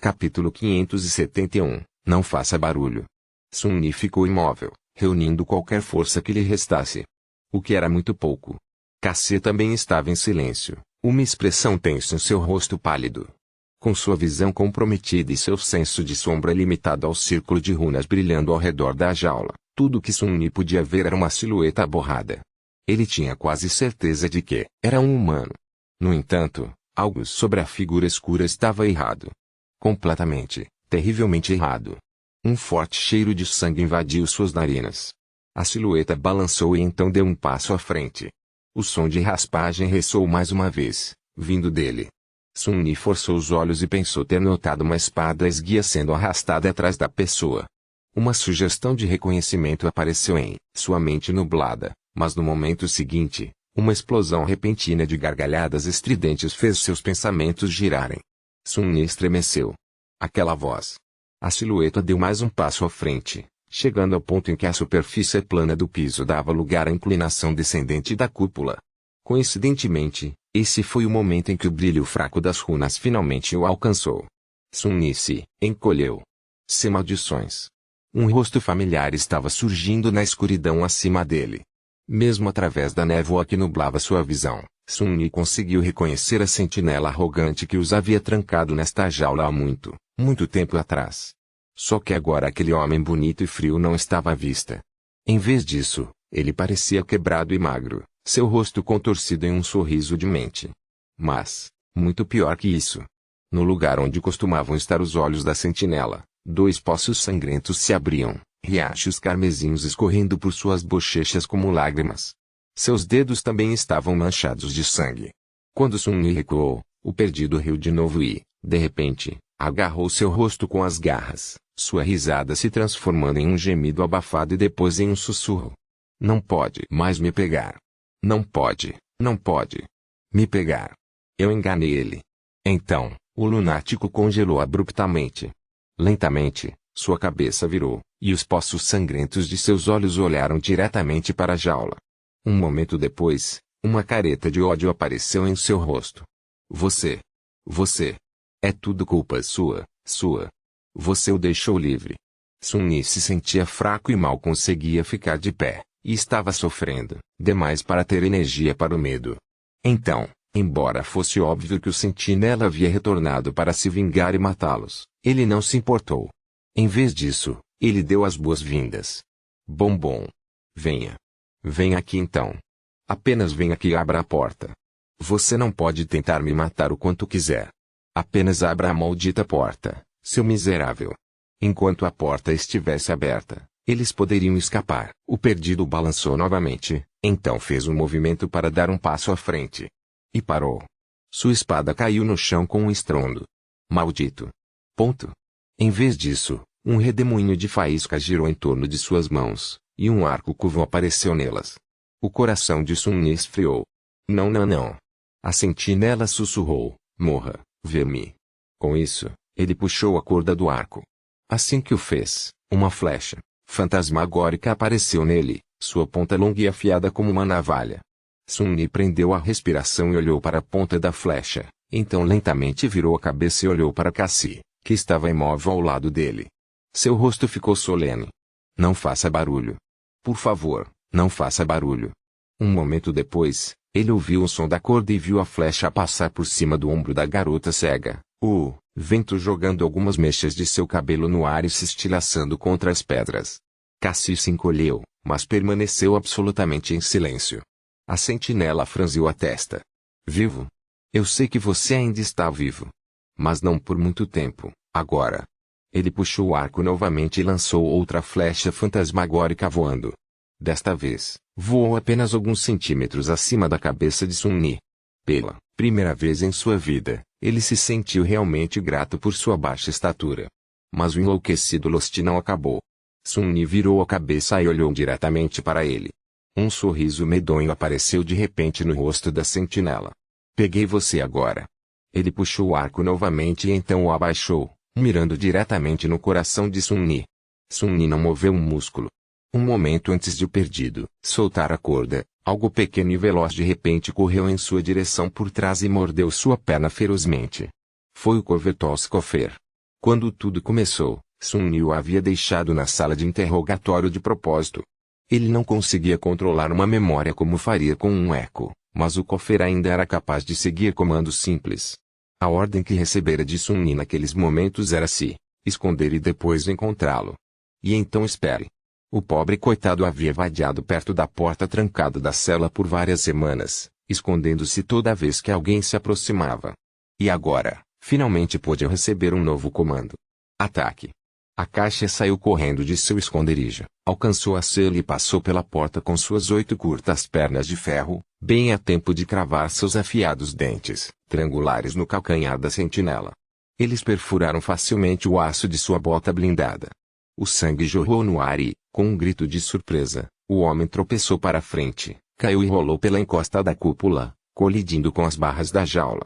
Capítulo 571. Não faça barulho. Sun-Ni ficou imóvel, reunindo qualquer força que lhe restasse. O que era muito pouco. Cassie também estava em silêncio, uma expressão tensa em seu rosto pálido. Com sua visão comprometida e seu senso de sombra limitado ao círculo de runas brilhando ao redor da jaula, tudo que Sun-Ni podia ver era uma silhueta borrada. Ele tinha quase certeza de que era um humano. No entanto, algo sobre a figura escura estava errado. Completamente, terrivelmente errado. Um forte cheiro de sangue invadiu suas narinas. A silhueta balançou e então deu um passo à frente. O som de raspagem ressoou mais uma vez, vindo dele. Sun-Ni forçou os olhos e pensou ter notado uma espada esguia sendo arrastada atrás da pessoa. Uma sugestão de reconhecimento apareceu em sua mente nublada, mas no momento seguinte, uma explosão repentina de gargalhadas estridentes fez seus pensamentos girarem. Sun-Ni estremeceu. Aquela voz. A silhueta deu mais um passo à frente, chegando ao ponto em que a superfície plana do piso dava lugar à inclinação descendente da cúpula. Coincidentemente, esse foi o momento em que o brilho fraco das runas finalmente o alcançou. Sun-Ni se encolheu. Sem maldições. Um rosto familiar estava surgindo na escuridão acima dele. Mesmo através da névoa que nublava sua visão, Sun-Ni conseguiu reconhecer a sentinela arrogante que os havia trancado nesta jaula há muito tempo atrás. Só que agora aquele homem bonito e frio não estava à vista. Em vez disso, ele parecia quebrado e magro, seu rosto contorcido em um sorriso de mente. Mas, muito pior que isso. No lugar onde costumavam estar os olhos da sentinela, dois poços sangrentos se abriam, riachos carmesinhos escorrendo por suas bochechas como lágrimas. Seus dedos também estavam manchados de sangue. Quando Sun-Ni recuou, o perdido riu de novo e, de repente, agarrou seu rosto com as garras, sua risada se transformando em um gemido abafado e depois em um sussurro. Não pode mais me pegar. Não pode me pegar. Eu enganei ele. Então, o lunático congelou abruptamente. Lentamente, sua cabeça virou, e os poços sangrentos de seus olhos olharam diretamente para a jaula. Um momento depois, uma careta de ódio apareceu em seu rosto. Você. É tudo culpa sua. Você o deixou livre. Sun-Ni se sentia fraco e mal conseguia ficar de pé, e estava sofrendo demais para ter energia para o medo. Então, embora fosse óbvio que o sentinela havia retornado para se vingar e matá-los, ele não se importou. Em vez disso, ele deu as boas-vindas. Bom. Venha. Venha aqui então. Apenas venha aqui e abra a porta. Você não pode tentar me matar o quanto quiser. Apenas abra a maldita porta, seu miserável. Enquanto a porta estivesse aberta, eles poderiam escapar. O perdido balançou novamente, então fez um movimento para dar um passo à frente. E parou. Sua espada caiu no chão com um estrondo. Maldito. Em vez disso, um redemoinho de faíscas girou em torno de suas mãos, e um arco curvo apareceu nelas. O coração de Sun-Ni esfriou. Não. A sentinela sussurrou, morra, verme. Com isso, ele puxou a corda do arco. Assim que o fez, uma flecha fantasmagórica apareceu nele, sua ponta longa e afiada como uma navalha. Sun-Ni prendeu a respiração e olhou para a ponta da flecha, então lentamente virou a cabeça e olhou para Cassie, que estava imóvel ao lado dele. Seu rosto ficou solene. Não faça barulho. Por favor, não faça barulho. Um momento depois, ele ouviu o som da corda e viu a flecha passar por cima do ombro da garota cega, o vento jogando algumas mechas de seu cabelo no ar e se estilhaçando contra as pedras. Cassie se encolheu, mas permaneceu absolutamente em silêncio. A sentinela franziu a testa. Vivo? Eu sei que você ainda está vivo. Mas não por muito tempo, agora. Ele puxou o arco novamente e lançou outra flecha fantasmagórica voando. Desta vez, voou apenas alguns centímetros acima da cabeça de Sun-Ni. Pela primeira vez em sua vida, ele se sentiu realmente grato por sua baixa estatura. Mas o enlouquecido Lost não acabou. Sun-Ni virou a cabeça e olhou diretamente para ele. Um sorriso medonho apareceu de repente no rosto da sentinela. Peguei você agora. Ele puxou o arco novamente e então o abaixou, mirando diretamente no coração de Sun-Ni. Sun-Ni não moveu um músculo. Um momento antes de o perdido soltar a corda, algo pequeno e veloz de repente correu em sua direção por trás e mordeu sua perna ferozmente. Foi o Corvetós Cofer. Quando tudo começou, Sun-Ni o havia deixado na sala de interrogatório de propósito. Ele não conseguia controlar uma memória como faria com um eco, mas o Kofer ainda era capaz de seguir comandos simples. A ordem que recebera de Sun-Ni naqueles momentos era se esconder e depois encontrá-lo. E então espere. O pobre coitado havia vadiado perto da porta trancada da cela por várias semanas, escondendo-se toda vez que alguém se aproximava. E agora, finalmente pôde receber um novo comando. Ataque. A caixa saiu correndo de seu esconderijo, alcançou a cela e passou pela porta com suas 8 curtas pernas de ferro, bem a tempo de cravar seus afiados dentes, triangulares no calcanhar da sentinela. Eles perfuraram facilmente o aço de sua bota blindada. O sangue jorrou no ar e, com um grito de surpresa, o homem tropeçou para a frente, caiu e rolou pela encosta da cúpula, colidindo com as barras da jaula.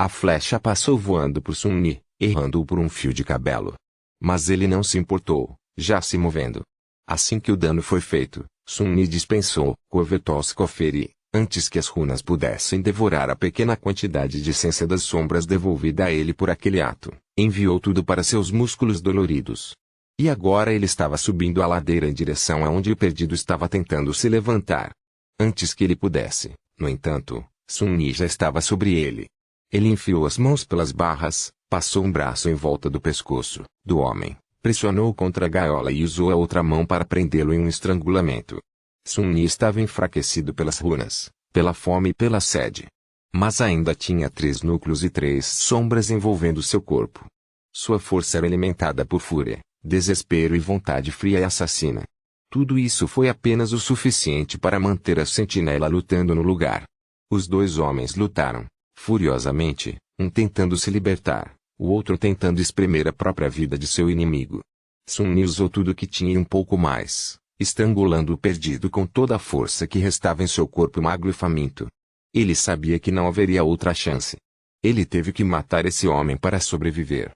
A flecha passou voando por Sun-Ni, errando-o por um fio de cabelo. Mas ele não se importou, já se movendo. Assim que o dano foi feito, Sun-Ni dispensou Covetós Kofer e, antes que as runas pudessem devorar a pequena quantidade de essência das sombras devolvida a ele por aquele ato, enviou tudo para seus músculos doloridos. E agora ele estava subindo a ladeira em direção aonde o perdido estava tentando se levantar. Antes que ele pudesse, no entanto, Sun-Ni já estava sobre ele. Ele enfiou as mãos pelas barras, passou um braço em volta do pescoço do homem, pressionou contra a gaiola e usou a outra mão para prendê-lo em um estrangulamento. Sun-Ni estava enfraquecido pelas runas, pela fome e pela sede. Mas ainda tinha 3 núcleos e 3 sombras envolvendo seu corpo. Sua força era alimentada por fúria, desespero e vontade fria e assassina. Tudo isso foi apenas o suficiente para manter a sentinela lutando no lugar. Os 2 homens lutaram, furiosamente, um tentando se libertar, o outro tentando espremer a própria vida de seu inimigo. Sun-Ni usou tudo o que tinha e um pouco mais, estrangulando o perdido com toda a força que restava em seu corpo magro e faminto. Ele sabia que não haveria outra chance. Ele teve que matar esse homem para sobreviver.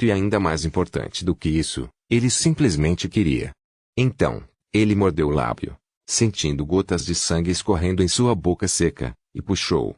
E ainda mais importante do que isso, ele simplesmente queria. Então, ele mordeu o lábio, sentindo gotas de sangue escorrendo em sua boca seca, e puxou.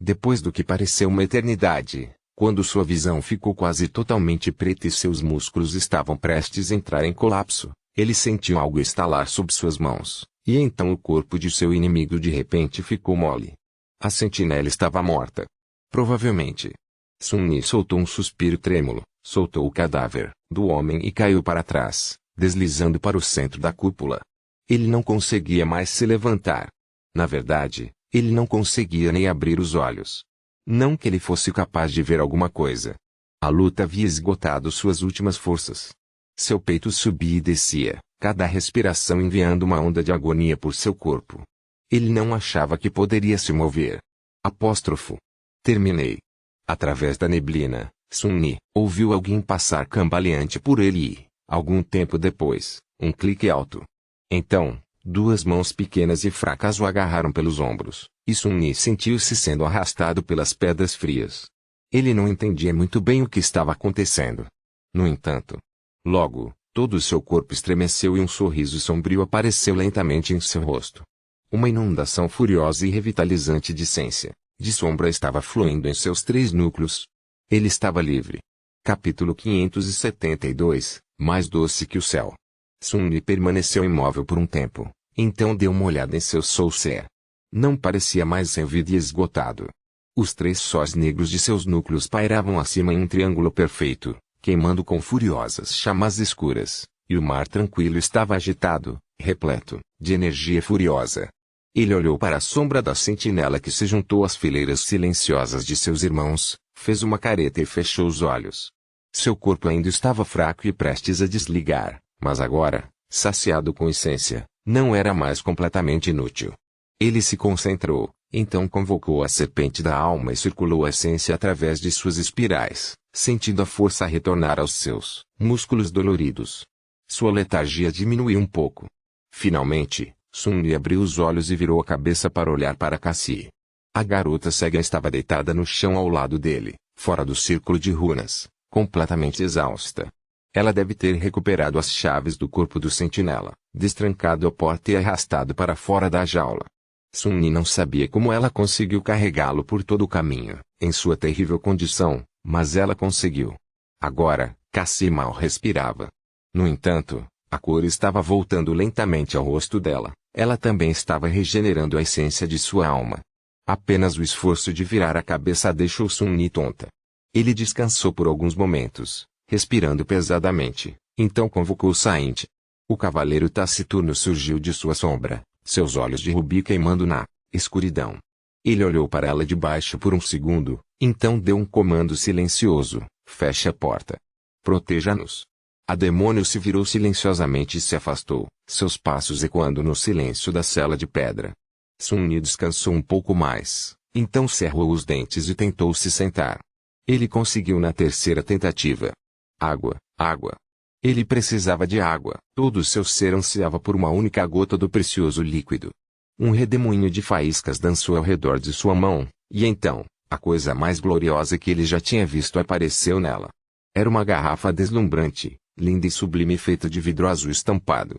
Depois do que pareceu uma eternidade, quando sua visão ficou quase totalmente preta e seus músculos estavam prestes a entrar em colapso, ele sentiu algo estalar sob suas mãos, e então o corpo de seu inimigo de repente ficou mole. A sentinela estava morta. Provavelmente. Sun-Ni soltou um suspiro trêmulo, soltou o cadáver do homem e caiu para trás, deslizando para o centro da cúpula. Ele não conseguia mais se levantar. Na verdade, ele não conseguia nem abrir os olhos. Não que ele fosse capaz de ver alguma coisa. A luta havia esgotado suas últimas forças. Seu peito subia e descia, cada respiração enviando uma onda de agonia por seu corpo. Ele não achava que poderia se mover. Apóstrofo. Terminei. Através da neblina, Sun-Ni ouviu alguém passar cambaleante por ele e, algum tempo depois, um clique alto. Então, 2 mãos pequenas e fracas o agarraram pelos ombros, e Sun-Ni sentiu-se sendo arrastado pelas pedras frias. Ele não entendia muito bem o que estava acontecendo. No entanto, logo, todo o seu corpo estremeceu e um sorriso sombrio apareceu lentamente em seu rosto. Uma inundação furiosa e revitalizante de essência, de sombra estava fluindo em seus 3 núcleos. Ele estava livre. Capítulo 572, mais doce que o céu. Sun-Ni permaneceu imóvel por um tempo, então deu uma olhada em seu soul-ser. Não parecia mais sem vida e esgotado. Os 3 sóis negros de seus núcleos pairavam acima em um triângulo perfeito, queimando com furiosas chamas escuras, e o mar tranquilo estava agitado, repleto, de energia furiosa. Ele olhou para a sombra da sentinela que se juntou às fileiras silenciosas de seus irmãos, fez uma careta e fechou os olhos. Seu corpo ainda estava fraco e prestes a desligar, mas agora, saciado com essência, não era mais completamente inútil. Ele se concentrou, então convocou a serpente da alma e circulou a essência através de suas espirais, sentindo a força retornar aos seus músculos doloridos. Sua letargia diminuiu um pouco. Finalmente, Sun-Ni abriu os olhos e virou a cabeça para olhar para Cassie. A garota cega estava deitada no chão ao lado dele, fora do círculo de runas, completamente exausta. Ela deve ter recuperado as chaves do corpo do sentinela, destrancado a porta e arrastado para fora da jaula. Sun-Ni não sabia como ela conseguiu carregá-lo por todo o caminho, em sua terrível condição, Mas ela conseguiu. Agora, Cassie mal respirava. No entanto, a cor estava voltando lentamente ao rosto dela. Ela também estava regenerando a essência de sua alma. Apenas o esforço de virar a cabeça deixou Sun-Yi tonta. Ele descansou por alguns momentos, respirando pesadamente, então convocou Saint. O cavaleiro taciturno surgiu de sua sombra, seus olhos de rubi queimando na escuridão. Ele olhou para ela de baixo por um segundo, então deu um comando silencioso: feche a porta. Proteja-nos. A demônio se virou silenciosamente e se afastou, seus passos ecoando no silêncio da cela de pedra. Sun-Yi descansou um pouco mais, então cerrou os dentes e tentou se sentar. Ele conseguiu na terceira tentativa. Água, água. Ele precisava de água. Todo o seu ser ansiava por uma única gota do precioso líquido. Um redemoinho de faíscas dançou ao redor de sua mão, e então, a coisa mais gloriosa que ele já tinha visto apareceu nela. Era uma garrafa deslumbrante, linda e sublime feita de vidro azul estampado.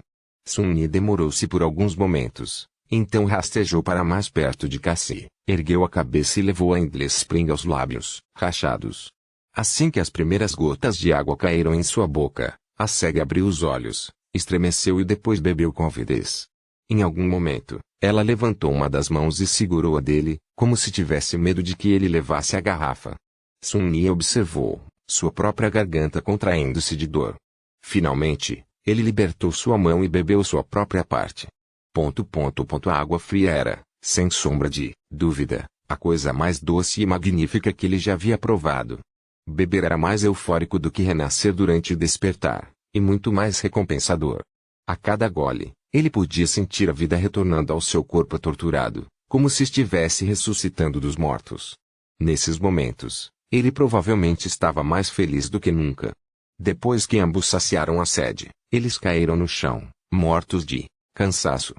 Sun-Yi demorou-se por alguns momentos, então rastejou para mais perto de Cassie, ergueu a cabeça e levou a Endless Spring aos lábios, rachados. Assim que as primeiras gotas de água caíram em sua boca, a cega abriu os olhos, estremeceu e depois bebeu com avidez. Em algum momento, ela levantou uma das mãos e segurou a dele, como se tivesse medo de que ele levasse a garrafa. Sun-Yi observou, sua própria garganta contraindo-se de dor. Finalmente, ele libertou sua mão e bebeu sua própria parte. A água fria era, sem sombra de dúvida, a coisa mais doce e magnífica que ele já havia provado. Beber era mais eufórico do que renascer durante o despertar, e muito mais recompensador. A cada gole, ele podia sentir a vida retornando ao seu corpo torturado, como se estivesse ressuscitando dos mortos. Nesses momentos, ele provavelmente estava mais feliz do que nunca. Depois que ambos saciaram a sede, eles caíram no chão, mortos de cansaço.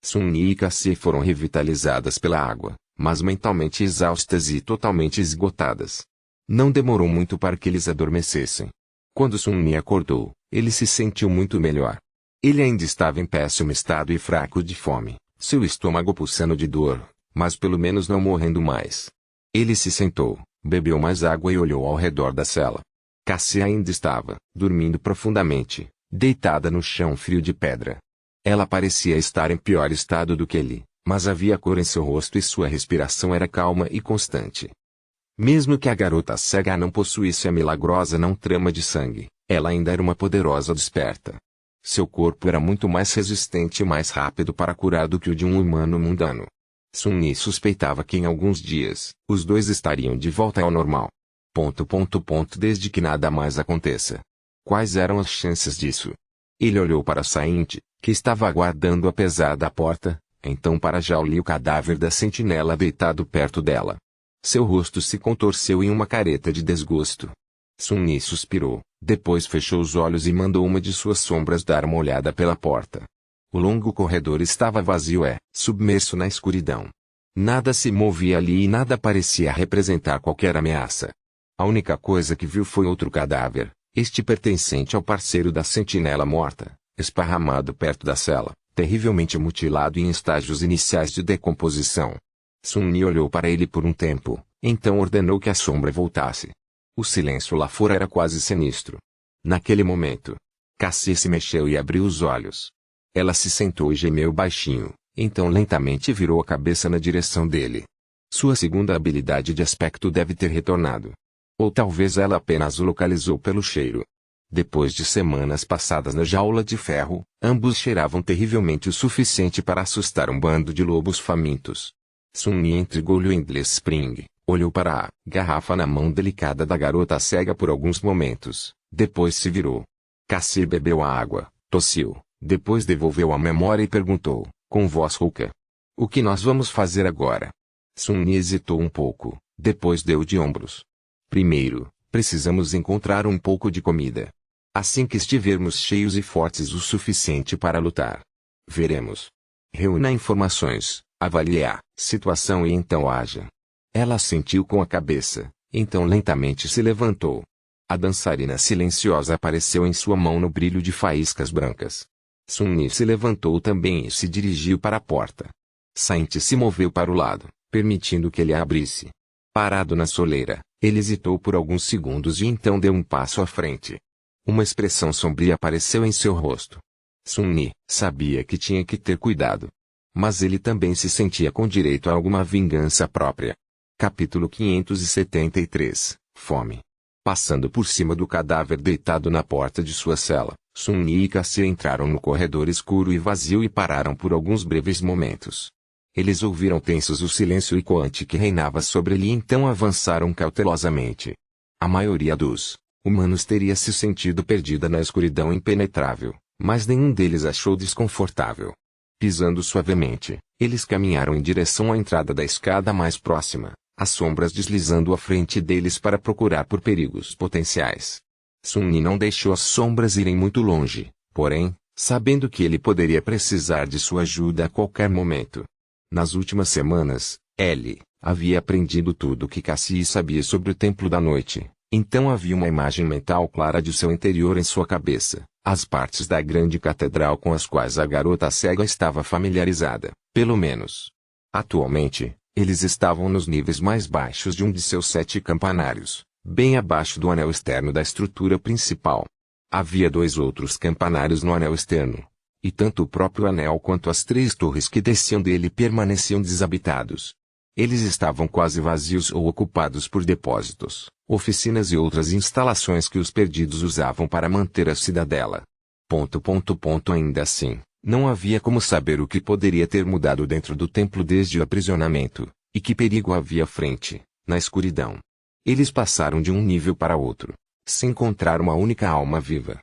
Sun-Yi e Cassie foram revitalizadas pela água, mas mentalmente exaustas e totalmente esgotadas. Não demorou muito para que eles adormecessem. Quando Sun-Yi acordou, ele se sentiu muito melhor. Ele ainda estava em péssimo estado e fraco de fome, seu estômago pulsando de dor, mas pelo menos não morrendo mais. Ele se sentou, bebeu mais água e olhou ao redor da cela. Cassie ainda estava, dormindo profundamente, deitada no chão frio de pedra. Ela parecia estar em pior estado do que ele, mas havia cor em seu rosto e sua respiração era calma e constante. Mesmo que a garota cega não possuísse a milagrosa não trama de sangue, ela ainda era uma poderosa desperta. Seu corpo era muito mais resistente e mais rápido para curar do que o de um humano mundano. Sun-Yi suspeitava que em alguns dias, os dois estariam de volta ao normal. Desde que nada mais aconteça. Quais eram as chances disso? Ele olhou para Saint, que estava aguardando apesar da porta, então para Zhao-Li, o cadáver da sentinela deitado perto dela. Seu rosto se contorceu em uma careta de desgosto. Sun-Yi suspirou, depois fechou os olhos e mandou uma de suas sombras dar uma olhada pela porta. O longo corredor estava vazio submerso na escuridão. Nada se movia ali e nada parecia representar qualquer ameaça. A única coisa que viu foi outro cadáver, este pertencente ao parceiro da sentinela morta, esparramado perto da cela, terrivelmente mutilado e em estágios iniciais de decomposição. Sun-Yi olhou para ele por um tempo, então ordenou que a sombra voltasse. O silêncio lá fora era quase sinistro. Naquele momento, Cassie se mexeu e abriu os olhos. Ela se sentou e gemeu baixinho, então lentamente virou a cabeça na direção dele. Sua segunda habilidade de aspecto deve ter retornado. Ou talvez ela apenas o localizou pelo cheiro. Depois de semanas passadas na jaula de ferro, ambos cheiravam terrivelmente o suficiente para assustar um bando de lobos famintos. Sun-Yi entregou-lhe o Endless Spring, olhou para a garrafa na mão delicada da garota cega por alguns momentos, depois se virou. Cassie bebeu a água, tossiu, depois devolveu a memória e perguntou, com voz rouca: "O que nós vamos fazer agora?" Sun-Yi hesitou um pouco, depois deu de ombros. "Primeiro, precisamos encontrar um pouco de comida. Assim que estivermos cheios e fortes o suficiente para lutar, veremos. Reúna informações, avalie a situação e então haja." Ela assentiu com a cabeça, então lentamente se levantou. A dançarina silenciosa apareceu em sua mão no brilho de faíscas brancas. Sun-Yi se levantou também e se dirigiu para a porta. Saint se moveu para o lado, permitindo que ele a abrisse. Parado na soleira, Ele hesitou por alguns segundos e então deu um passo à frente. Uma expressão sombria apareceu em seu rosto. Sun-Yi sabia que tinha que ter cuidado. Mas ele também se sentia com direito a alguma vingança própria. Capítulo 573 Fome. Passando por cima do cadáver deitado na porta de sua cela, Sun-Yi e Cassie entraram no corredor escuro e vazio e pararam por alguns breves momentos. Eles ouviram tensos o silêncio ecoante que reinava sobre ele e então avançaram cautelosamente. A maioria dos humanos teria se sentido perdida na escuridão impenetrável, mas nenhum deles achou desconfortável. Pisando suavemente, eles caminharam em direção à entrada da escada mais próxima, as sombras deslizando à frente deles para procurar por perigos potenciais. Sun-Yi não deixou as sombras irem muito longe, porém, sabendo que ele poderia precisar de sua ajuda a qualquer momento. Nas últimas semanas, ele havia aprendido tudo o que Cassie sabia sobre o Templo da Noite, então havia uma imagem mental clara de seu interior em sua cabeça, as partes da grande catedral com as quais a garota cega estava familiarizada, pelo menos. Atualmente, eles estavam nos níveis mais baixos de um de seus 7 campanários, bem abaixo do anel externo da estrutura principal. Havia 2 outros campanários no anel externo, e tanto o próprio anel quanto as 3 torres que desciam dele permaneciam desabitados. Eles estavam quase vazios ou ocupados por depósitos, oficinas e outras instalações que os perdidos usavam para manter a cidadela. Ainda assim, não havia como saber o que poderia ter mudado dentro do templo desde o aprisionamento, e que perigo havia à frente, na escuridão. Eles passaram de um nível para outro, sem encontrar uma única alma viva.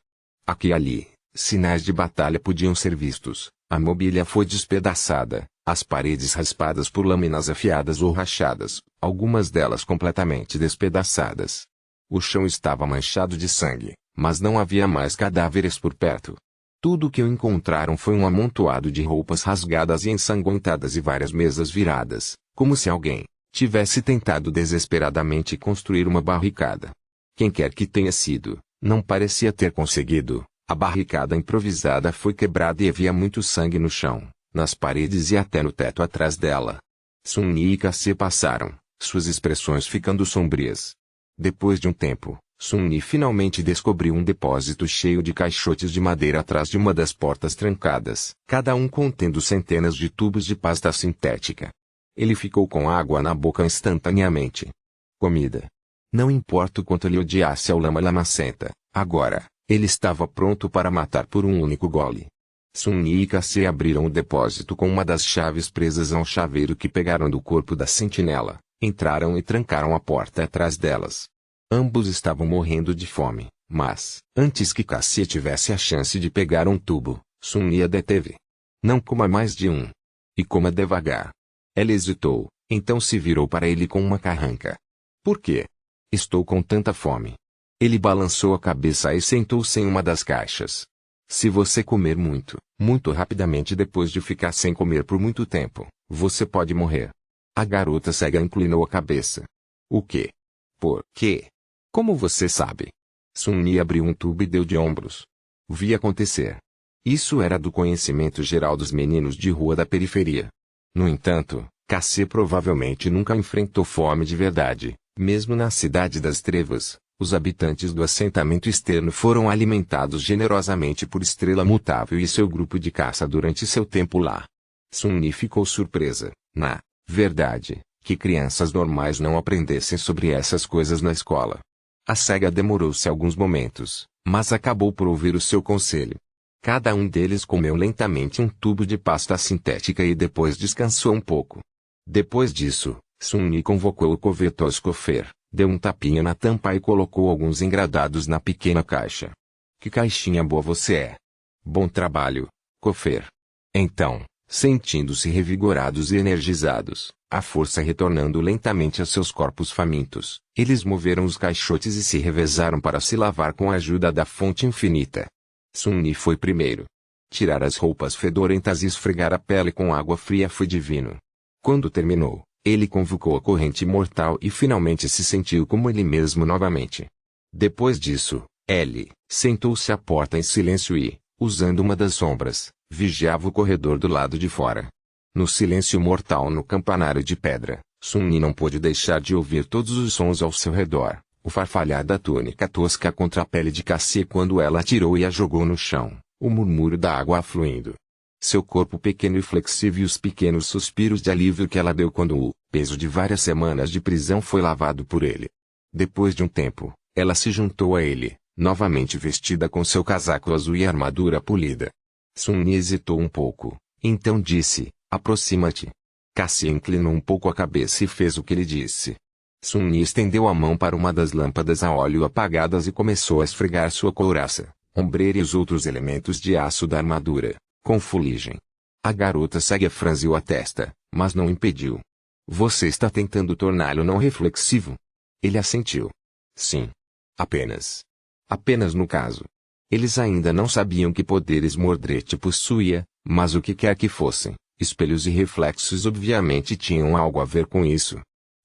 Aqui e ali, sinais de batalha podiam ser vistos, a mobília foi despedaçada, as paredes raspadas por lâminas afiadas ou rachadas, algumas delas completamente despedaçadas. O chão estava manchado de sangue, mas não havia mais cadáveres por perto. Tudo o que encontraram foi um amontoado de roupas rasgadas e ensanguentadas e várias mesas viradas, como se alguém tivesse tentado desesperadamente construir uma barricada. Quem quer que tenha sido, não parecia ter conseguido. A barricada improvisada foi quebrada e havia muito sangue no chão, nas paredes e até no teto atrás dela. Sun-Yi e Cassie passaram, suas expressões ficando sombrias. Depois de um tempo, Sun-Yi finalmente descobriu um depósito cheio de caixotes de madeira atrás de uma das portas trancadas, cada um contendo centenas de tubos de pasta sintética. Ele ficou com água na boca instantaneamente. Comida. Não importa o quanto ele odiasse a lama lamacenta, agora, ele estava pronto para matar por um único gole. Sun-Yi e Cassie abriram o depósito com uma das chaves presas a um chaveiro que pegaram do corpo da sentinela, entraram e trancaram a porta atrás delas. Ambos estavam morrendo de fome, mas, antes que Cassie tivesse a chance de pegar um tubo, Sun-Yi a deteve. Não coma mais de um. E coma devagar. Ela hesitou, então se virou para ele com uma carranca. Por quê? Estou com tanta fome. Ele balançou a cabeça e sentou-se em uma das caixas. Se você comer muito, muito rapidamente depois de ficar sem comer por muito tempo, você pode morrer. A garota cega inclinou a cabeça. O quê? Por quê? Como você sabe? Sun-Yi abriu um tubo e deu de ombros. Vi acontecer. Isso era do conhecimento geral dos meninos de rua da periferia. No entanto, Cassie provavelmente nunca enfrentou fome de verdade, mesmo na Cidade das Trevas. Os habitantes do assentamento externo foram alimentados generosamente por Estrela Mutável e seu grupo de caça durante seu tempo lá. Sun-Yi ficou surpresa, na verdade, que crianças normais não aprendessem sobre essas coisas na escola. A cega demorou-se alguns momentos, mas acabou por ouvir o seu conselho. Cada um deles comeu lentamente um tubo de pasta sintética e depois descansou um pouco. Depois disso, Sun-Yi convocou o covetor Escofer. Deu um tapinha na tampa e colocou alguns engradados na pequena caixa. Que caixinha boa você é! Bom trabalho, Cofer. Então, sentindo-se revigorados e energizados, a força retornando lentamente a seus corpos famintos, eles moveram os caixotes e se revezaram para se lavar com a ajuda da fonte infinita. Sun-Yi foi primeiro. Tirar as roupas fedorentas e esfregar a pele com água fria foi divino. Quando terminou, ele convocou a corrente mortal e finalmente se sentiu como ele mesmo novamente. Depois disso, ele sentou-se à porta em silêncio e, usando uma das sombras, vigiava o corredor do lado de fora. No silêncio mortal no campanário de pedra, Sun-Ni não pôde deixar de ouvir todos os sons ao seu redor, o farfalhar da túnica tosca contra a pele de Cassie quando ela atirou e a jogou no chão, o murmúrio da água afluindo. Seu corpo pequeno e flexível e os pequenos suspiros de alívio que ela deu quando o peso de várias semanas de prisão foi lavado por ele. Depois de um tempo, ela se juntou a ele, novamente vestida com seu casaco azul e armadura polida. Sun-Ni hesitou um pouco, então disse, aproxima-te. Cassie inclinou um pouco a cabeça e fez o que ele disse. Sun-Ni estendeu a mão para uma das lâmpadas a óleo apagadas e começou a esfregar sua couraça, ombreira e os outros elementos de aço da armadura, com fuligem. A garota cega franziu a testa, mas não impediu. Você está tentando torná-lo não reflexivo? Ele assentiu. Sim. Apenas. Apenas no caso. Eles ainda não sabiam que poderes Mordred possuía, mas o que quer que fossem, espelhos e reflexos obviamente tinham algo a ver com isso.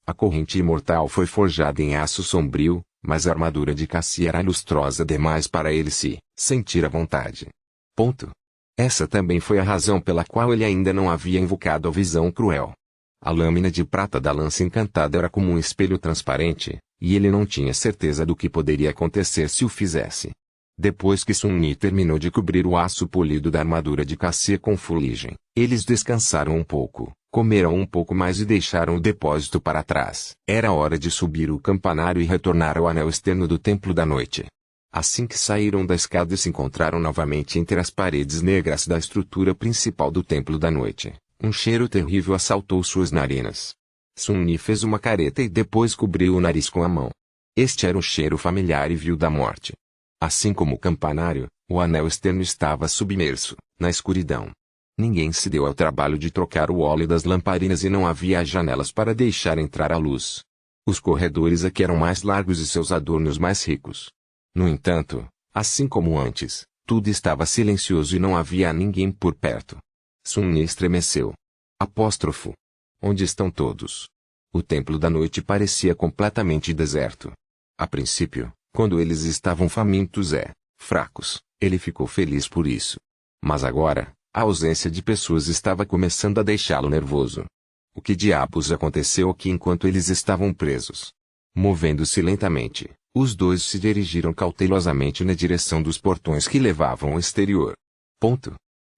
A corrente imortal foi forjada em aço sombrio, mas a armadura de Cassie era lustrosa demais para ele se sentir à vontade. Ponto. Essa também foi a razão pela qual ele ainda não havia invocado a visão cruel. A lâmina de prata da lança encantada era como um espelho transparente, e ele não tinha certeza do que poderia acontecer se o fizesse. Depois que Sun-Ni terminou de cobrir o aço polido da armadura de Cassie com fuligem, eles descansaram um pouco, comeram um pouco mais e deixaram o depósito para trás. Era hora de subir o campanário e retornar ao anel externo do Templo da Noite. Assim que saíram da escada e se encontraram novamente entre as paredes negras da estrutura principal do Templo da Noite, um cheiro terrível assaltou suas narinas. Sun-Ni fez uma careta e depois cobriu o nariz com a mão. Este era um cheiro familiar e vil da morte. Assim como o campanário, o anel externo estava submerso, na escuridão. Ninguém se deu ao trabalho de trocar o óleo das lamparinas e não havia janelas para deixar entrar a luz. Os corredores aqui eram mais largos e seus adornos mais ricos. No entanto, assim como antes, tudo estava silencioso e não havia ninguém por perto. Sun-Ni estremeceu. Apóstrofo. Onde estão todos? O Templo da Noite parecia completamente deserto. A princípio, quando eles estavam famintos fracos, ele ficou feliz por isso. Mas agora, a ausência de pessoas estava começando a deixá-lo nervoso. O que diabos aconteceu aqui enquanto eles estavam presos? Movendo-se lentamente, os dois se dirigiram cautelosamente na direção dos portões que levavam ao exterior. Ponto.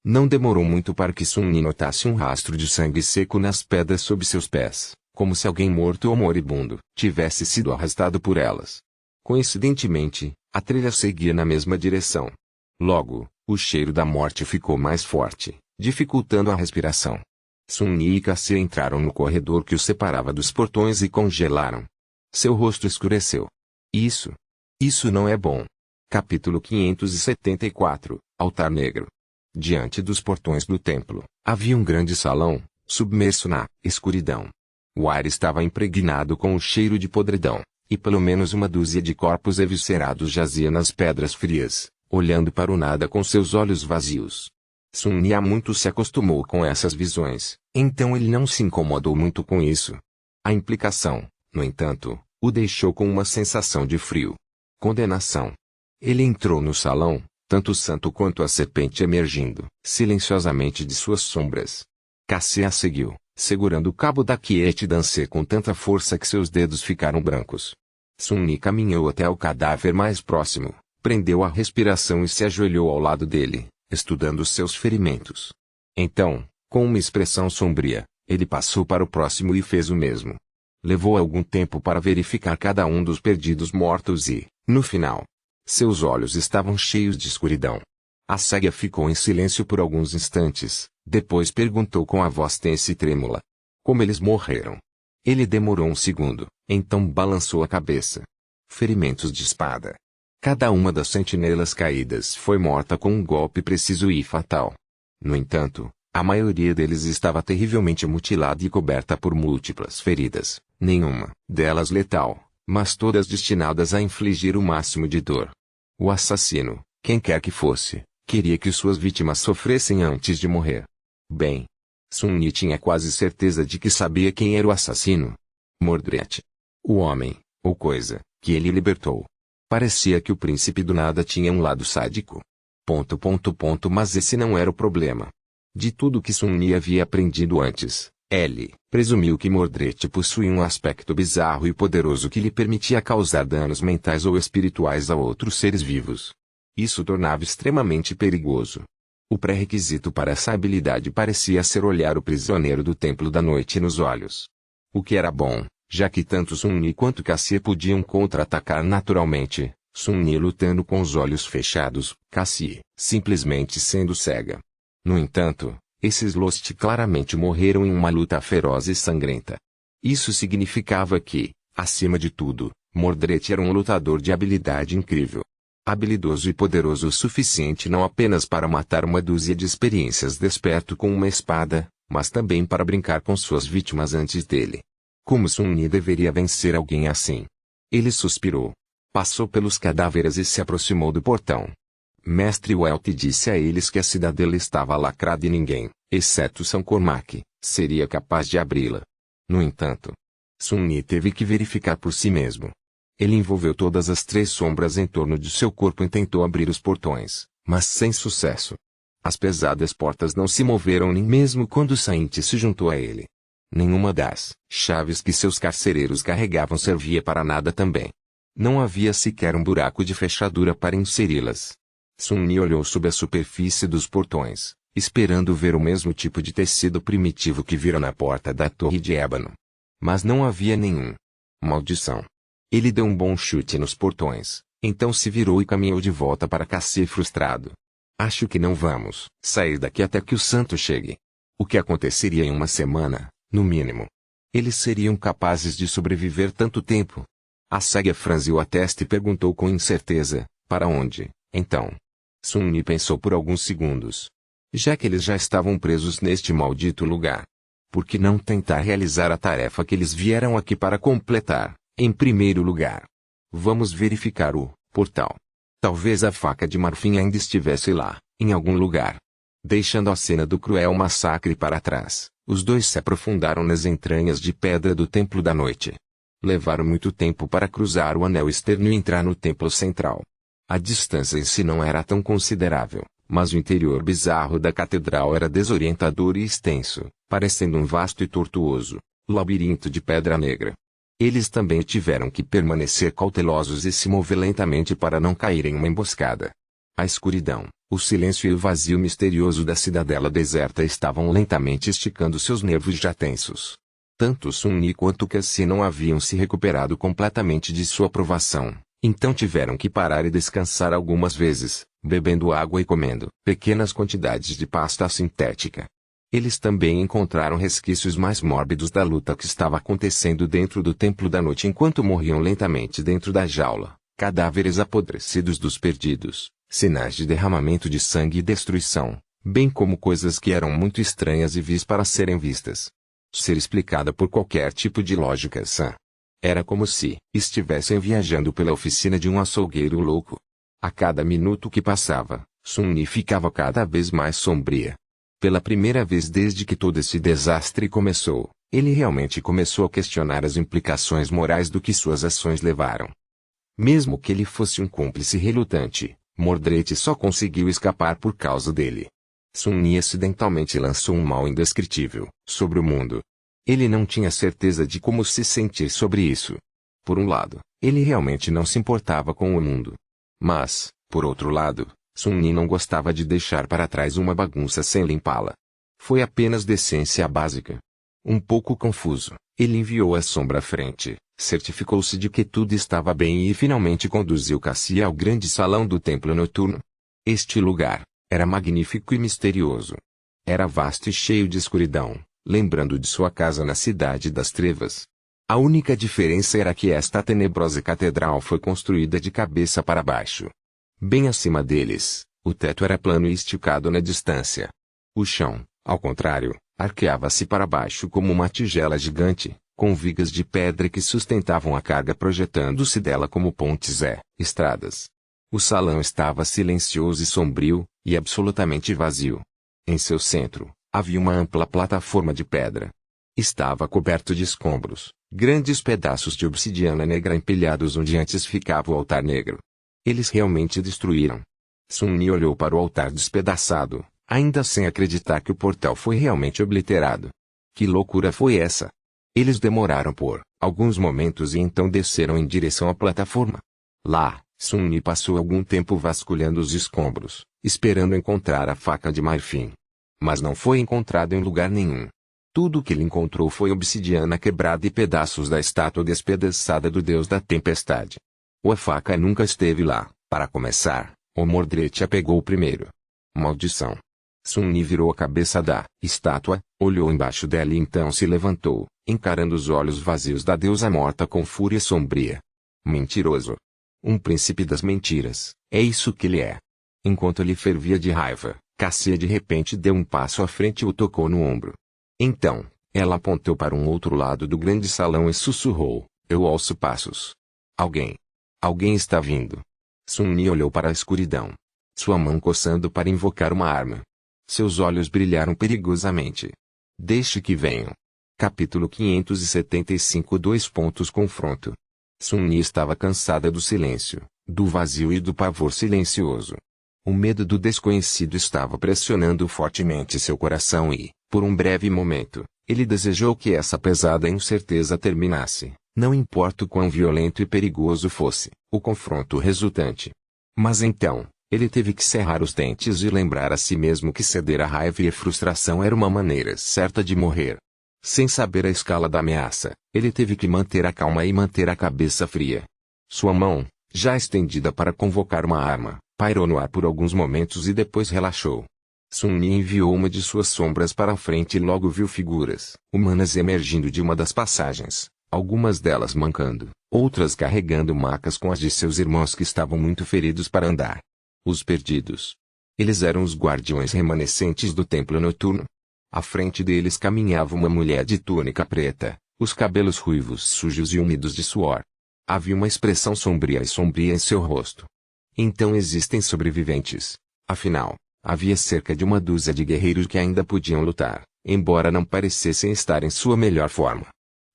Não demorou muito para que Sun-Ni notasse um rastro de sangue seco nas pedras sob seus pés, como se alguém morto ou moribundo tivesse sido arrastado por elas. Coincidentemente, a trilha seguia na mesma direção. Logo, o cheiro da morte ficou mais forte, dificultando a respiração. Sun-Ni e Cassie entraram no corredor que os separava dos portões e congelaram. Seu rosto escureceu. Isso não é bom. Capítulo 574, Altar Negro. Diante dos portões do templo, havia um grande salão, submerso na escuridão. O ar estava impregnado com o cheiro de podridão, e pelo menos uma dúzia de corpos eviscerados jazia nas pedras frias, olhando para o nada com seus olhos vazios. Sun-Ni há muito se acostumou com essas visões, então ele não se incomodou muito com isso. A implicação, no entanto, o deixou com uma sensação de frio. Condenação. Ele entrou no salão, tanto o santo quanto a serpente emergindo, silenciosamente de suas sombras. Cassie a seguiu, segurando o cabo da quiete dancê com tanta força que seus dedos ficaram brancos. Sun-Ni caminhou até o cadáver mais próximo, prendeu a respiração e se ajoelhou ao lado dele, estudando seus ferimentos. Então, com uma expressão sombria, ele passou para o próximo e fez o mesmo. Levou algum tempo para verificar cada um dos perdidos mortos e, no final, seus olhos estavam cheios de escuridão. A cega ficou em silêncio por alguns instantes, depois perguntou com a voz tensa e trêmula: como eles morreram? Ele demorou um segundo, então balançou a cabeça. Ferimentos de espada. Cada uma das sentinelas caídas foi morta com um golpe preciso e fatal. No entanto, a maioria deles estava terrivelmente mutilada e coberta por múltiplas feridas, nenhuma delas letal, mas todas destinadas a infligir o máximo de dor. O assassino, quem quer que fosse, queria que suas vítimas sofressem antes de morrer. Bem, Sun-Ni tinha quase certeza de que sabia quem era o assassino. Mordred. O homem, ou coisa, que ele libertou. Parecia que o príncipe do nada tinha um lado sádico. Mas esse não era o problema. De tudo que Sun-Ni havia aprendido antes, Ele presumiu que Mordred possuía um aspecto bizarro e poderoso que lhe permitia causar danos mentais ou espirituais a outros seres vivos. Isso tornava extremamente perigoso. O pré-requisito para essa habilidade parecia ser olhar o prisioneiro do Templo da Noite nos olhos. O que era bom, já que tanto Sun-Yi quanto Cassie podiam contra-atacar naturalmente, Sun-Yi lutando com os olhos fechados, Cassie simplesmente sendo cega. No entanto, esses Lost claramente morreram em uma luta feroz e sangrenta. Isso significava que, acima de tudo, Mordred era um lutador de habilidade incrível. Habilidoso e poderoso o suficiente não apenas para matar uma dúzia de experiências desperto com uma espada, mas também para brincar com suas vítimas antes dele. Como Sun-Yi deveria vencer alguém assim? Ele suspirou. Passou pelos cadáveres e se aproximou do portão. Mestre Welt disse a eles que a cidadela estava lacrada e ninguém, exceto São Cormac, seria capaz de abri-la. No entanto, Sun-Yi teve que verificar por si mesmo. Ele envolveu todas as 3 sombras em torno de seu corpo e tentou abrir os portões, mas sem sucesso. As pesadas portas não se moveram nem mesmo quando Saint se juntou a ele. Nenhuma das chaves que seus carcereiros carregavam servia para nada também. Não havia sequer um buraco de fechadura para inseri-las. Sun-Yi olhou sob a superfície dos portões, esperando ver o mesmo tipo de tecido primitivo que vira na porta da torre de ébano. Mas não havia nenhum. Maldição. Ele deu um bom chute nos portões, então se virou e caminhou de volta para Cassie frustrado. Acho que não vamos sair daqui até que o santo chegue. O que aconteceria em uma semana, no mínimo? Eles seriam capazes de sobreviver tanto tempo? A cega franziu a testa e perguntou com incerteza, para onde, então? Sun-Yi pensou por alguns segundos. Já que eles já estavam presos neste maldito lugar, por que não tentar realizar a tarefa que eles vieram aqui para completar, em primeiro lugar? Vamos verificar o portal. Talvez a faca de marfim ainda estivesse lá, em algum lugar. Deixando a cena do cruel massacre para trás, os dois se aprofundaram nas entranhas de pedra do Templo da Noite. Levaram muito tempo para cruzar o anel externo e entrar no templo central. A distância em si não era tão considerável, mas o interior bizarro da catedral era desorientador e extenso, parecendo um vasto e tortuoso labirinto de pedra negra. Eles também tiveram que permanecer cautelosos e se mover lentamente para não cair em uma emboscada. A escuridão, o silêncio e o vazio misterioso da cidadela deserta estavam lentamente esticando seus nervos já tensos. Tanto Sun-Yi quanto Cassie não haviam se recuperado completamente de sua provação. Então tiveram que parar e descansar algumas vezes, bebendo água e comendo pequenas quantidades de pasta sintética. Eles também encontraram resquícios mais mórbidos da luta que estava acontecendo dentro do Templo da Noite enquanto morriam lentamente dentro da jaula, cadáveres apodrecidos dos perdidos, sinais de derramamento de sangue e destruição, bem como coisas que eram muito estranhas e vis para serem vistas. Ser explicada por qualquer tipo de lógica sã. Era como se estivessem viajando pela oficina de um açougueiro louco. A cada minuto que passava, Sun-Yi ficava cada vez mais sombria. Pela primeira vez desde que todo esse desastre começou, ele realmente começou a questionar as implicações morais do que suas ações levaram. Mesmo que ele fosse um cúmplice relutante, Mordred só conseguiu escapar por causa dele. Sun-Yi acidentalmente lançou um mal indescritível sobre o mundo. Ele não tinha certeza de como se sentir sobre isso. Por um lado, ele realmente não se importava com o mundo. Mas, por outro lado, Sun-Yi não gostava de deixar para trás uma bagunça sem limpá-la. Foi apenas decência básica. Um pouco confuso, ele enviou a sombra à frente, certificou-se de que tudo estava bem e finalmente conduziu Cassie ao grande salão do templo noturno. Este lugar era magnífico e misterioso. Era vasto e cheio de escuridão, lembrando de sua casa na Cidade das Trevas. A única diferença era que esta tenebrosa catedral foi construída de cabeça para baixo. Bem acima deles, o teto era plano e esticado na distância. O chão, ao contrário, arqueava-se para baixo como uma tigela gigante, com vigas de pedra que sustentavam a carga projetando-se dela como pontes estradas. O salão estava silencioso e sombrio, e absolutamente vazio. Em seu centro, havia uma ampla plataforma de pedra. Estava coberto de escombros, grandes pedaços de obsidiana negra empilhados onde antes ficava o altar negro. Eles realmente destruíram. Sun-Yi olhou para o altar despedaçado, ainda sem acreditar que o portal foi realmente obliterado. Que loucura foi essa? Eles demoraram por alguns momentos e então desceram em direção à plataforma. Lá, Sun-Yi passou algum tempo vasculhando os escombros, esperando encontrar a faca de marfim. Mas não foi encontrado em lugar nenhum. Tudo o que ele encontrou foi obsidiana quebrada e pedaços da estátua despedaçada do deus da tempestade. A faca nunca esteve lá. Para começar, o Mordred a pegou primeiro. Maldição! Sun-Yi virou a cabeça da estátua, olhou embaixo dela e então se levantou, encarando os olhos vazios da deusa morta com fúria sombria. Mentiroso! Um príncipe das mentiras, é isso que ele é. Enquanto ele fervia de raiva, Cassia de repente deu um passo à frente e o tocou no ombro. Então, ela apontou para um outro lado do grande salão e sussurrou, eu ouço passos. Alguém. Alguém está vindo. Sun-Yi olhou para a escuridão. Sua mão coçando para invocar uma arma. Seus olhos brilharam perigosamente. Deixe que venham. Capítulo 575 Confronto. Sun-Yi estava cansada do silêncio, do vazio e do pavor silencioso. O medo do desconhecido estava pressionando fortemente seu coração e, por um breve momento, ele desejou que essa pesada incerteza terminasse, não importa o quão violento e perigoso fosse o confronto resultante. Mas então, ele teve que cerrar os dentes e lembrar a si mesmo que ceder à raiva e à frustração era uma maneira certa de morrer. Sem saber a escala da ameaça, ele teve que manter a calma e manter a cabeça fria. Sua mão, já estendida para convocar uma arma, pairou no ar por alguns momentos e depois relaxou. Sun-Yi enviou uma de suas sombras para a frente e logo viu figuras humanas emergindo de uma das passagens, algumas delas mancando, outras carregando macas com as de seus irmãos que estavam muito feridos para andar. Os perdidos. Eles eram os guardiões remanescentes do templo noturno. À frente deles caminhava uma mulher de túnica preta, os cabelos ruivos sujos e úmidos de suor. Havia uma expressão sombria em seu rosto. Então existem sobreviventes. Afinal, havia cerca de uma dúzia de guerreiros que ainda podiam lutar, embora não parecessem estar em sua melhor forma.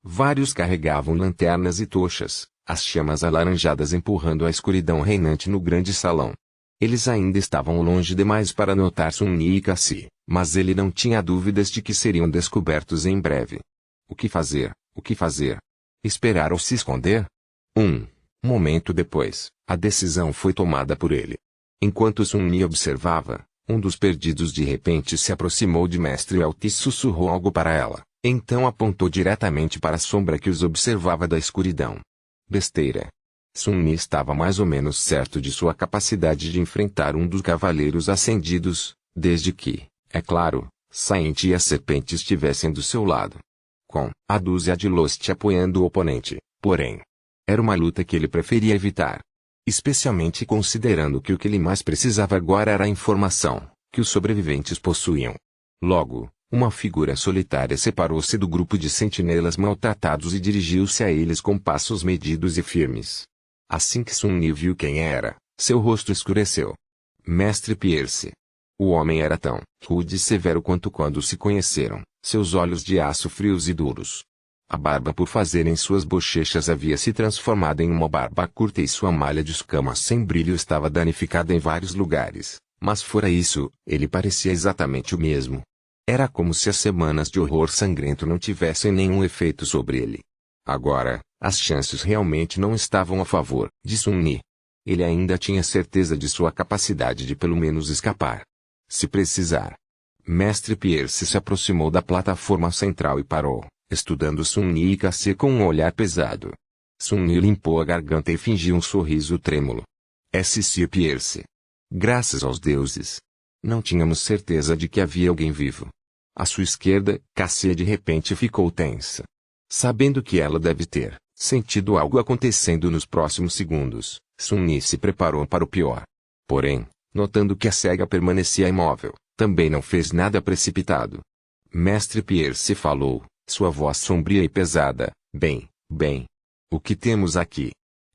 Vários carregavam lanternas e tochas, as chamas alaranjadas empurrando a escuridão reinante no grande salão. Eles ainda estavam longe demais para notar Sun-Yi e Cassie, mas ele não tinha dúvidas de que seriam descobertos em breve. O que fazer? O que fazer? Esperar ou se esconder? Um momento depois, a decisão foi tomada por ele. Enquanto Sun-Yi observava, um dos perdidos de repente se aproximou de Mestre Elth e sussurrou algo para ela, então apontou diretamente para a sombra que os observava da escuridão. Besteira. Sun-Yi estava mais ou menos certo de sua capacidade de enfrentar um dos cavaleiros ascendidos, desde que, é claro, Saint e a serpente estivessem do seu lado. Com a dúzia de Lost apoiando o oponente, porém, era uma luta que ele preferia evitar. Especialmente considerando que o que ele mais precisava agora era a informação que os sobreviventes possuíam. Logo, uma figura solitária separou-se do grupo de sentinelas maltratados e dirigiu-se a eles com passos medidos e firmes. Assim que Sun-Yi viu quem era, seu rosto escureceu. Mestre Pierce. O homem era tão rude e severo quanto quando se conheceram, seus olhos de aço frios e duros. A barba por fazer em suas bochechas havia se transformado em uma barba curta e sua malha de escamas sem brilho estava danificada em vários lugares, mas fora isso, ele parecia exatamente o mesmo. Era como se as semanas de horror sangrento não tivessem nenhum efeito sobre ele. Agora, as chances realmente não estavam a favor de Sun-Yi. Ele ainda tinha certeza de sua capacidade de pelo menos escapar. Se precisar. Mestre Pierce se aproximou da plataforma central e parou, estudando Sun-Yi e Cassie com um olhar pesado. Sun-Yi limpou a garganta e fingiu um sorriso trêmulo. S.C. Pierce. Graças aos deuses. Não tínhamos certeza de que havia alguém vivo. À sua esquerda, Cassie de repente ficou tensa. Sabendo que ela deve ter sentido algo acontecendo nos próximos segundos, Sun-Yi se preparou para o pior. Porém, notando que a cega permanecia imóvel, também não fez nada precipitado. Mestre Pierce falou, sua voz sombria e pesada, bem. O que temos aqui?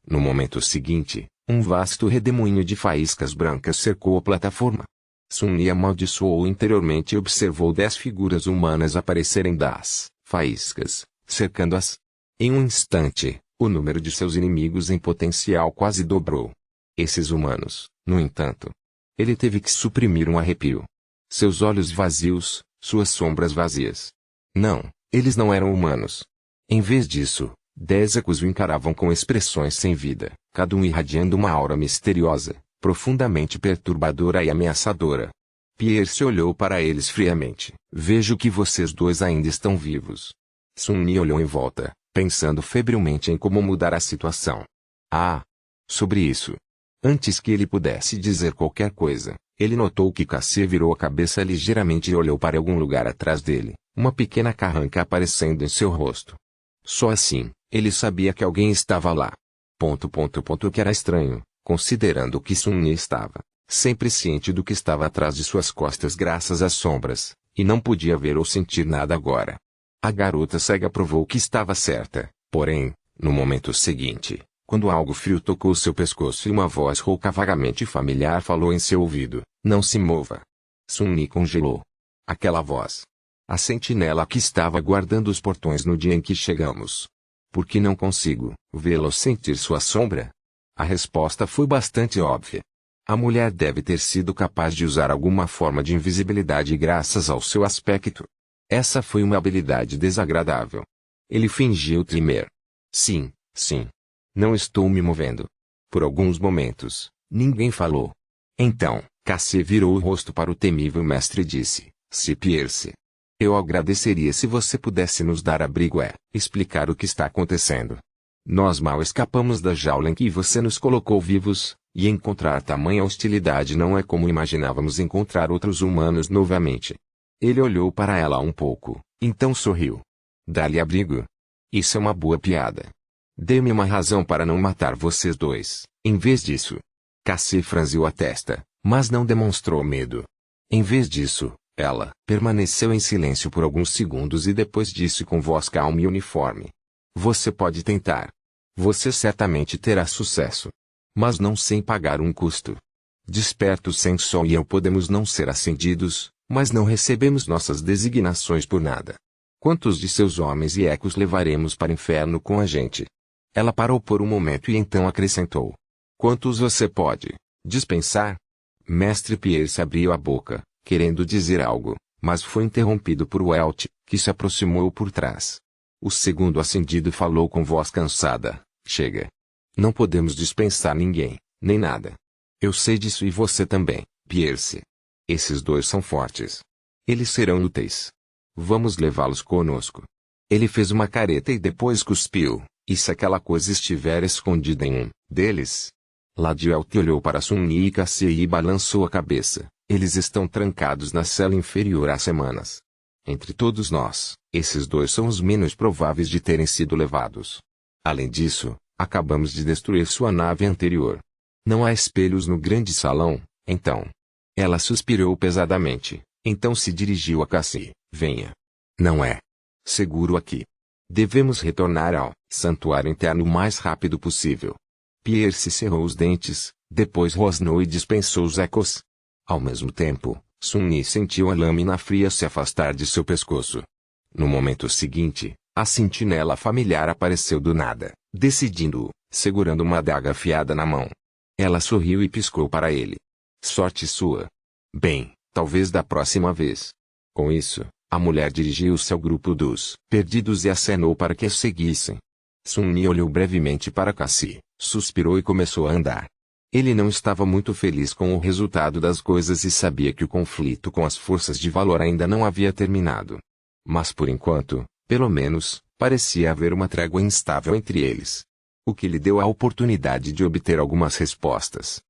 No momento seguinte, um vasto redemoinho de faíscas brancas cercou a plataforma. Sun-Yi amaldiçoou interiormente e observou 10 figuras humanas aparecerem das faíscas, cercando-as. Em um instante, o número de seus inimigos em potencial quase dobrou. Esses humanos, no entanto. Ele teve que suprimir um arrepio. Seus olhos vazios, suas sombras vazias. Não, eles não eram humanos. Em vez disso, 10 ecos o encaravam com expressões sem vida, cada um irradiando uma aura misteriosa, profundamente perturbadora e ameaçadora. Pierce olhou para eles friamente. Vejo que vocês dois ainda estão vivos. Sun-Yi olhou em volta, pensando febrilmente em como mudar a situação. Sobre isso. Antes que ele pudesse dizer qualquer coisa, ele notou que Cassie virou a cabeça ligeiramente e olhou para algum lugar atrás dele, uma pequena carranca aparecendo em seu rosto. Só assim, ele sabia que alguém estava lá. Que era estranho, considerando que Sun-Yi estava, sempre ciente do que estava atrás de suas costas graças às sombras, e não podia ver ou sentir nada agora. A garota cega provou que estava certa, porém, no momento seguinte, quando algo frio tocou seu pescoço e uma voz rouca vagamente familiar falou em seu ouvido, não se mova. Sun-Yi congelou. Aquela voz. A sentinela que estava guardando os portões no dia em que chegamos. Por que não consigo vê-la ou sentir sua sombra? A resposta foi bastante óbvia. A mulher deve ter sido capaz de usar alguma forma de invisibilidade graças ao seu aspecto. Essa foi uma habilidade desagradável. Ele fingiu tremer. Sim. Não estou me movendo. Por alguns momentos, ninguém falou. Então, Cassie virou o rosto para o temível mestre e disse, Pierce. Eu agradeceria se você pudesse nos dar abrigo explicar o que está acontecendo. Nós mal escapamos da jaula em que você nos colocou vivos, e encontrar tamanha hostilidade não é como imaginávamos encontrar outros humanos novamente. Ele olhou para ela um pouco, então sorriu. Dá-lhe abrigo? Isso é uma boa piada. Dê-me uma razão para não matar vocês dois, em vez disso. Cassie franziu a testa, mas não demonstrou medo. Em vez disso, ela permaneceu em silêncio por alguns segundos e depois disse com voz calma e uniforme. Você pode tentar. Você certamente terá sucesso. Mas não sem pagar um custo. Desperto sem sol e eu podemos não ser acendidos, mas não recebemos nossas designações por nada. Quantos de seus homens e ecos levaremos para o inferno com a gente? Ela parou por um momento e então acrescentou. Quantos você pode dispensar? Mestre Pierce abriu a boca, querendo dizer algo, mas foi interrompido por Welt, que se aproximou por trás. O segundo ascendido falou com voz cansada. Chega. Não podemos dispensar ninguém, nem nada. Eu sei disso e você também, Pierce. Esses dois são fortes. Eles serão úteis. Vamos levá-los conosco. Ele fez uma careta e depois cuspiu. E se aquela coisa estiver escondida em um deles? Ladielt olhou para Sun-Yi e Cassie e balançou a cabeça. Eles estão trancados na cela inferior há semanas. Entre todos nós, esses dois são os menos prováveis de terem sido levados. Além disso, acabamos de destruir sua nave anterior. Não há espelhos no grande salão, então. Ela suspirou pesadamente, então se dirigiu a Cassie. Venha. Não é seguro aqui. Devemos retornar ao santuário interno o mais rápido possível. Pierce cerrou os dentes, depois rosnou e dispensou os ecos. Ao mesmo tempo, Sun-Yi sentiu a lâmina fria se afastar de seu pescoço. No momento seguinte, a sentinela familiar apareceu do nada, decidindo-o, segurando uma adaga afiada na mão. Ela sorriu e piscou para ele. Sorte sua. Bem, talvez da próxima vez. Com isso, a mulher dirigiu-se ao grupo dos perdidos e acenou para que a seguissem. Sun-Yi olhou brevemente para Cassie, suspirou e começou a andar. Ele não estava muito feliz com o resultado das coisas e sabia que o conflito com as forças de valor ainda não havia terminado. Mas por enquanto, pelo menos, parecia haver uma trégua instável entre eles. O que lhe deu a oportunidade de obter algumas respostas.